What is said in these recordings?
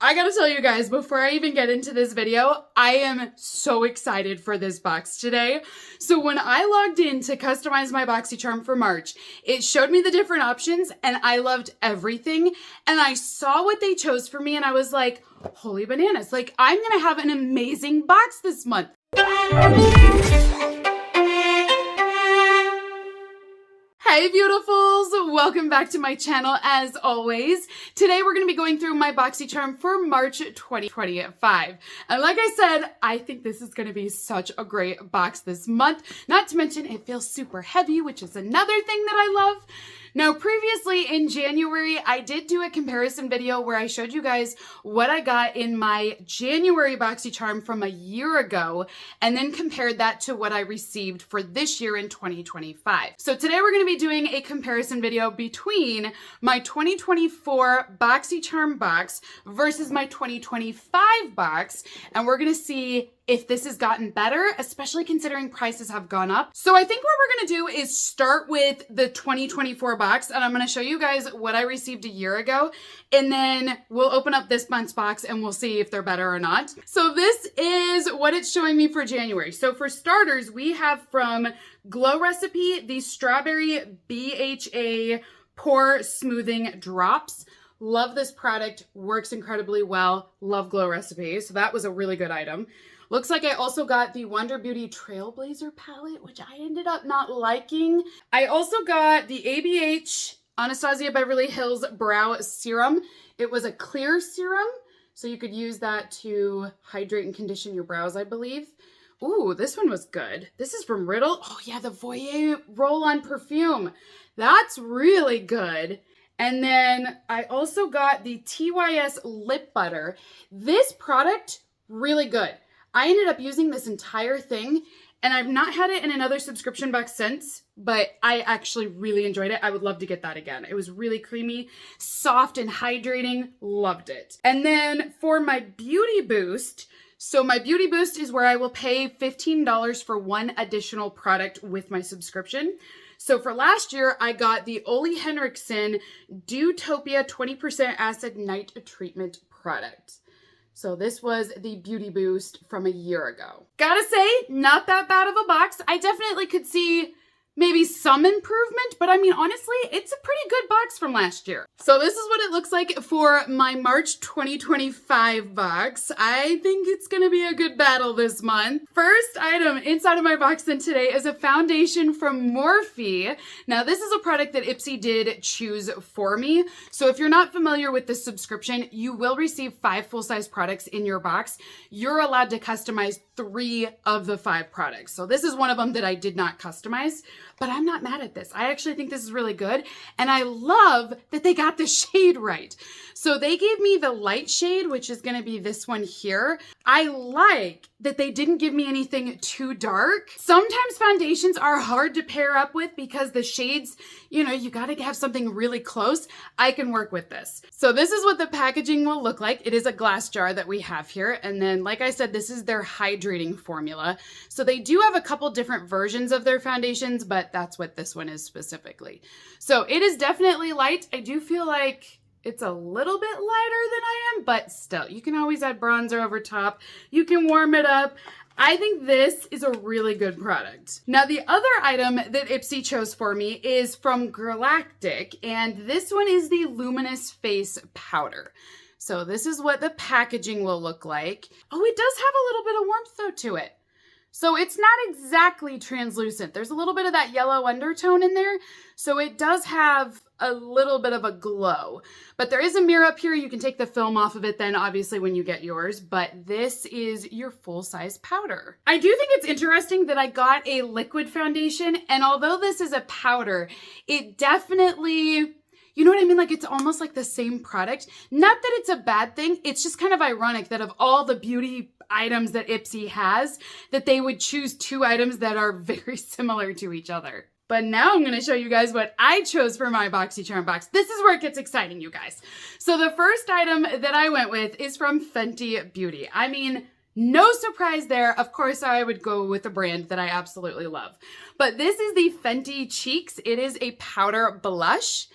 I gotta tell you guys, before I even get into this video, I am so excited for this box today. So when I logged in to customize my Boxycharm for March, it showed me the different options and I loved everything. And I saw what they chose for me and I was like, holy bananas, like I'm gonna have an amazing box this month. Hey beautifuls, welcome back to my channel as always. Today we're going to be going through my Boxycharm for March 2025. And like I said, I think this is going to be such a great box this month. Not to mention it feels super heavy, which is another thing that I love. Now, previously in January, I did do a comparison video where I showed you guys what I got in my January Boxycharm from a year ago, and then compared that to what I received for this year in 2025. So today we're going to be doing a comparison video between my 2024 Boxycharm box versus my 2025 box, and we're going to see if this has gotten better, especially considering prices have gone up. So I think what we're gonna do is start with the 2024 box, and I'm gonna show you guys what I received a year ago, and then we'll open up this month's box and we'll see if they're better or not. So this is what it's showing me for January. So for starters, we have from Glow Recipe, the Strawberry BHA Pore Smoothing Drops. Love this product, works incredibly well. Love Glow Recipe, so that was a really good item. Looks like I also got the Wonder Beauty Trailblazer palette, which I ended up not liking. I also got the ABH Anastasia Beverly Hills Brow Serum. It was a clear serum, so you could use that to hydrate and condition your brows, I believe. Ooh, this one was good. This is from Riddle. Oh yeah, the Voyer Roll-On Perfume. That's really good. And then I also got the TYS Lip Butter. This product, really good. I ended up using this entire thing, and I've not had it in another subscription box since, but I actually really enjoyed it. I would love to get that again. It was really creamy, soft, and hydrating. Loved it. And then for my Beauty Boost, so my Beauty Boost is where I will pay $15 for one additional product with my subscription. So for last year, I got the Ole Henriksen Dewtopia 20% Acid Night Treatment product. So this was the Beauty Boost from a year ago. Gotta say, not that bad of a box. I definitely could see maybe some improvement, but I mean, honestly, it's a pretty good box from last year. So this is what it looks like for my March 2025 box. I think it's gonna be a good battle this month. First item inside of my box then today is a foundation from Morphe. Now this is a product that Ipsy did choose for me. So if you're not familiar with this subscription, you will receive 5 full-size products in your box. You're allowed to customize 3 of the 5 products. So this is one of them that I did not customize. But I'm not mad at this. I actually think this is really good. And I love that they got the shade right. So they gave me the light shade, which is going to be this one here. I like that they didn't give me anything too dark. Sometimes foundations are hard to pair up with because the shades, you know, you got to have something really close. I can work with this. So this is what the packaging will look like. It is a glass jar that we have here. And then, like I said, this is their hydrating formula. So they do have a couple different versions of their foundations, but that's what this one is specifically. So it is definitely light. I do feel like it's a little bit lighter than I am, but still, you can always add bronzer over top. You can warm it up. I think this is a really good product. Now, the other item that Ipsy chose for me is from Galactic, and this one is the Luminous Face Powder. So this is what the packaging will look like. Oh, it does have a little bit of warmth though to it. So it's not exactly translucent. There's a little bit of that yellow undertone in there. So it does have a little bit of a glow. But there is a mirror up here. You can take the film off of it then, obviously, when you get yours. But this is your full-size powder. I do think it's interesting that I got a liquid foundation. And although this is a powder, it definitely... You know what I mean? Like, it's almost like the same product. Not that it's a bad thing. It's just kind of ironic that of all the beauty items that Ipsy has, that they would choose 2 items that are very similar to each other. But now I'm going to show you guys what I chose for my Boxycharm box. This is where it gets exciting, you guys. So the first item that I went with is from Fenty Beauty. I mean, no surprise there. Of course, I would go with a brand that I absolutely love. But this is the Fenty Cheeks. It is a powder blush.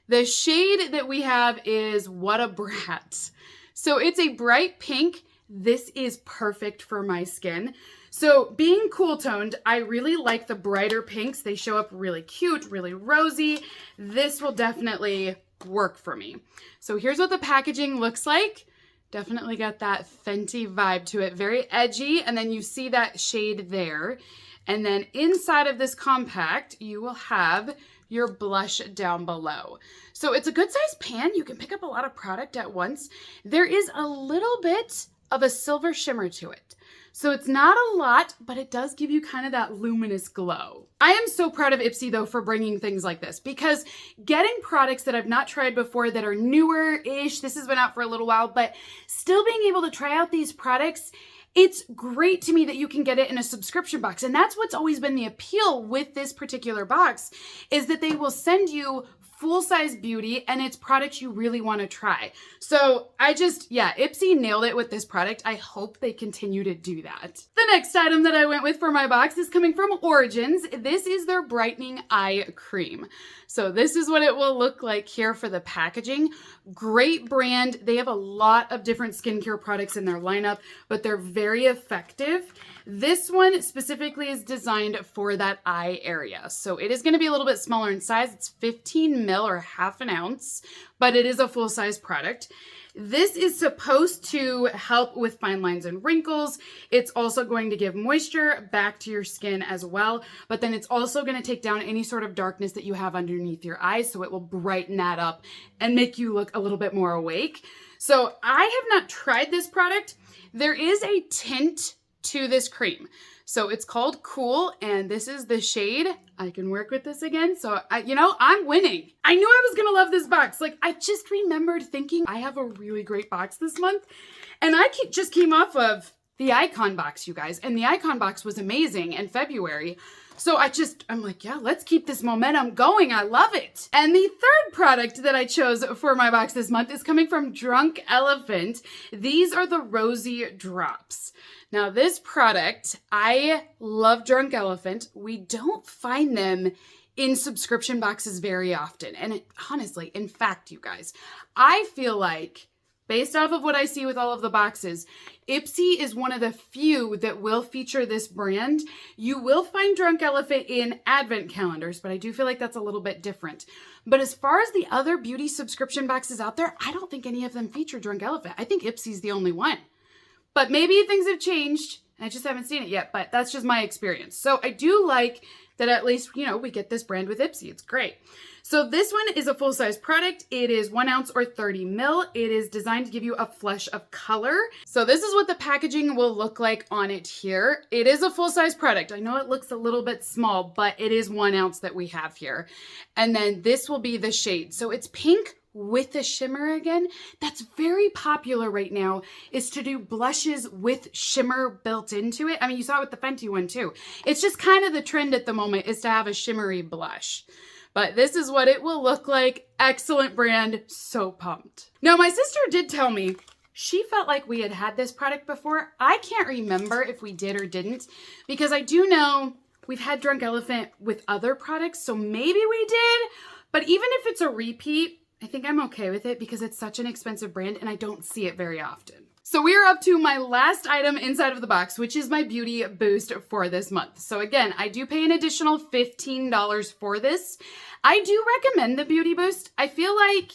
The shade that we have is What a Brat. So it's a bright pink. This is perfect for my skin. So being cool toned, I really like the brighter pinks. They show up really cute, really rosy. This will definitely work for me. So here's what the packaging looks like. Definitely got that Fenty vibe to it, very edgy. And then you see that shade there. And then inside of this compact, you will have your blush down below. So it's a good size pan. You can pick up a lot of product at once. There is a little bit of a silver shimmer to it. So it's not a lot, but it does give you kind of that luminous glow. I am so proud of Ipsy though for bringing things like this, because getting products that I've not tried before that are newer-ish, this has been out for a little while, but still being able to try out these products, it's great to me that you can get it in a subscription box. And that's what's always been the appeal with this particular box, is that they will send you full-size beauty and it's products you really want to try. So Ipsy nailed it with this product. I hope they continue to do that. The next item that I went with for my box is coming from Origins. This is their brightening eye cream. So this is what it will look like here for the packaging. Great brand. They have a lot of different skincare products in their lineup, but they're very effective. This one specifically is designed for that eye area. So it is going to be a little bit smaller in size. It's 15 ml or half an ounce, but it is a full-size product. This is supposed to help with fine lines and wrinkles. It's also going to give moisture back to your skin as well, but then it's also going to take down any sort of darkness that you have underneath your eyes, so it will brighten that up and make you look a little bit more awake. So I have not tried this product. There is a tint to this cream. So it's called Cool, and this is the shade. I can work with this again. So I'm winning. I knew I was gonna love this box. Like, I just remembered thinking I have a really great box this month, and I just came off of the Icon box, you guys, and the Icon box was amazing in February. So I'm like, yeah, let's keep this momentum going. I love it. And the third product that I chose for my box this month is coming from Drunk Elephant. These are the Rosy Drops. Now this product, I love Drunk Elephant. We don't find them in subscription boxes very often. And honestly, in fact, you guys, I feel like, based off of what I see with all of the boxes, Ipsy is one of the few that will feature this brand. You will find Drunk Elephant in advent calendars, but I do feel like that's a little bit different. But as far as the other beauty subscription boxes out there, I don't think any of them feature Drunk Elephant. I think Ipsy's the only one. But maybe things have changed. I just haven't seen it yet, but that's just my experience. So I do like that at least, we get this brand with Ipsy. It's great. So this one is a full-size product. It is 1 ounce or 30 ml. It is designed to give you a flush of color. So this is what the packaging will look like on it here. It is a full-size product. I know it looks a little bit small, but it is 1 ounce that we have here. And then this will be the shade. So it's pink with a shimmer again. That's very popular right now, is to do blushes with shimmer built into it. I mean, you saw it with the Fenty one too. It's just kind of the trend at the moment, is to have a shimmery blush. But this is what it will look like. Excellent brand. So pumped. Now, my sister did tell me she felt like we had this product before. I can't remember if we did or didn't, because I do know we've had Drunk Elephant with other products, so maybe we did. But even if it's a repeat, I think I'm okay with it because it's such an expensive brand and I don't see it very often. So we are up to my last item inside of the box, which is my beauty boost for this month. So again, I do pay an additional $15 for this. I do recommend the beauty boost. I feel like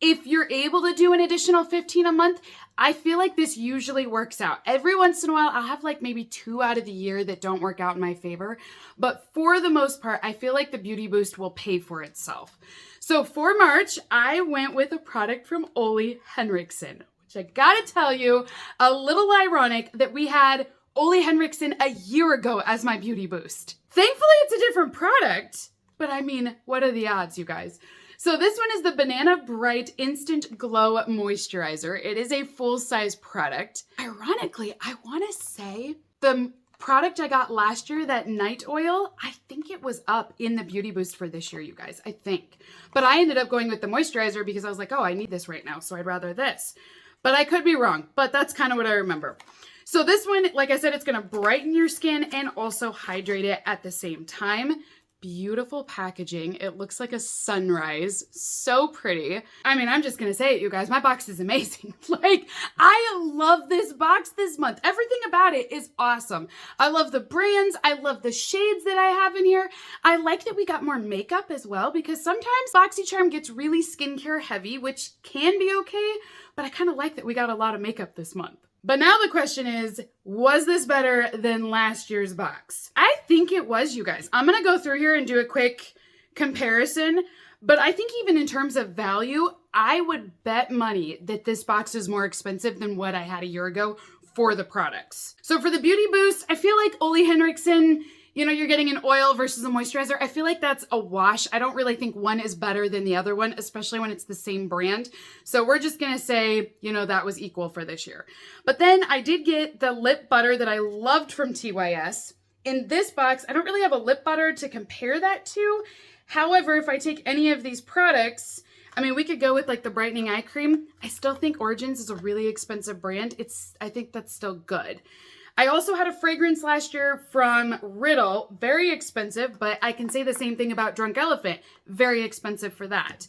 if you're able to do an additional $15 a month, I feel like this usually works out. Every once in a while, I'll have like maybe 2 out of the year that don't work out in my favor. But for the most part, I feel like the beauty boost will pay for itself. So for March, I went with a product from Ole Henriksen, which I gotta tell you, a little ironic that we had Ole Henriksen a year ago as my beauty boost. Thankfully, it's a different product, but I mean, what are the odds, you guys? So this one is the Banana Bright Instant Glow Moisturizer. It is a full-size product. Ironically, I want to say the product I got last year, that night oil, I think it was up in the beauty boost for this year, you guys, I think. But I ended up going with the moisturizer because I was like, oh, I need this right now, so I'd rather this. But I could be wrong, but that's kind of what I remember. So this one, like I said, it's going to brighten your skin and also hydrate it at the same time. beautiful packaging. It looks like a sunrise. So pretty. I mean, I'm just gonna say it, you guys. My box is amazing. Like, I love this box this month. Everything about it is awesome. I love the brands. I love the shades that I have in here. I like that we got more makeup as well, because sometimes Boxycharm gets really skincare heavy, which can be okay, but I kind of like that we got a lot of makeup this month. But now the question is, was this better than last year's box? I think it was, you guys. I'm gonna go through here and do a quick comparison, but I think even in terms of value, I would bet money that this box is more expensive than what I had a year ago for the products. So for the Beauty Boost, I feel like Ole Henriksen, you know, you're getting an oil versus a moisturizer. I feel like that's a wash. I don't really think one is better than the other one, especially when it's the same brand. So we're just gonna say, you know, that was equal for this year. But then I did get the lip butter that I loved from TYS. In this box, I don't really have a lip butter to compare that to. However, if I take any of these products, I mean, we could go with like the brightening eye cream. I still think Origins is a really expensive brand. I think that's still good. I also had a fragrance last year from Riddle, very expensive, but I can say the same thing about Drunk Elephant, very expensive for that.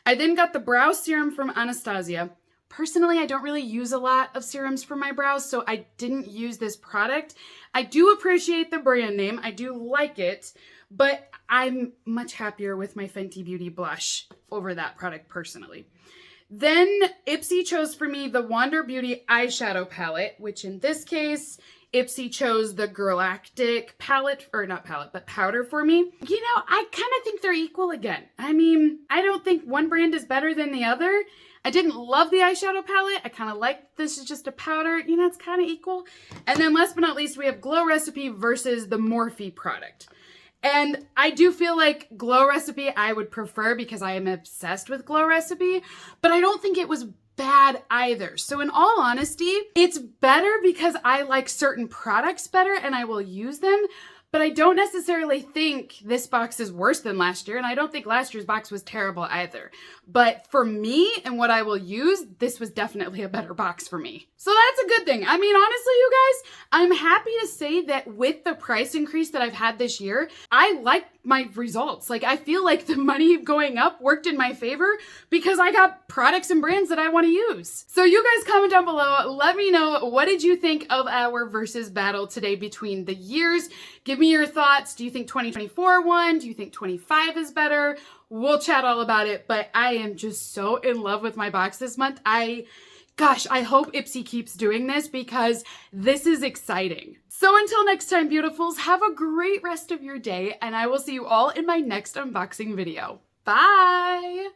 I then got the brow serum from Anastasia. Personally, I don't really use a lot of serums for my brows, so I didn't use this product. I do appreciate the brand name, I do like it, but I'm much happier with my Fenty Beauty blush over that product personally. Then Ipsy chose for me the Wander Beauty eyeshadow palette, which in this case, Ipsy chose the Galactic palette, or not palette, but powder for me. You know, I kind of think they're equal again. I mean, I don't think one brand is better than the other. I didn't love the eyeshadow palette. I kind of like this is just a powder. You know, it's kind of equal. And then last but not least, we have Glow Recipe versus the Morphe product. And I do feel like Glow Recipe I would prefer because I am obsessed with Glow Recipe, but I don't think it was bad either. So in all honesty, it's better because I like certain products better and I will use them, but I don't necessarily think this box is worse than last year, and I don't think last year's box was terrible either. But for me and what I will use, this was definitely a better box for me. So that's a good thing. I mean, honestly, you guys, I'm happy to say that with the price increase that I've had this year, I like my results. Like, I feel like the money going up worked in my favor because I got products and brands that I want to use. So you guys comment down below. Let me know, what did you think of our versus battle today between the years? Give me your thoughts. Do you think 2024 won? Do you think 25 is better? We'll chat all about it, but I am just so in love with my box this month. Gosh, I hope Ipsy keeps doing this because this is exciting. So until next time, beautifuls, have a great rest of your day, and I will see you all in my next unboxing video. Bye!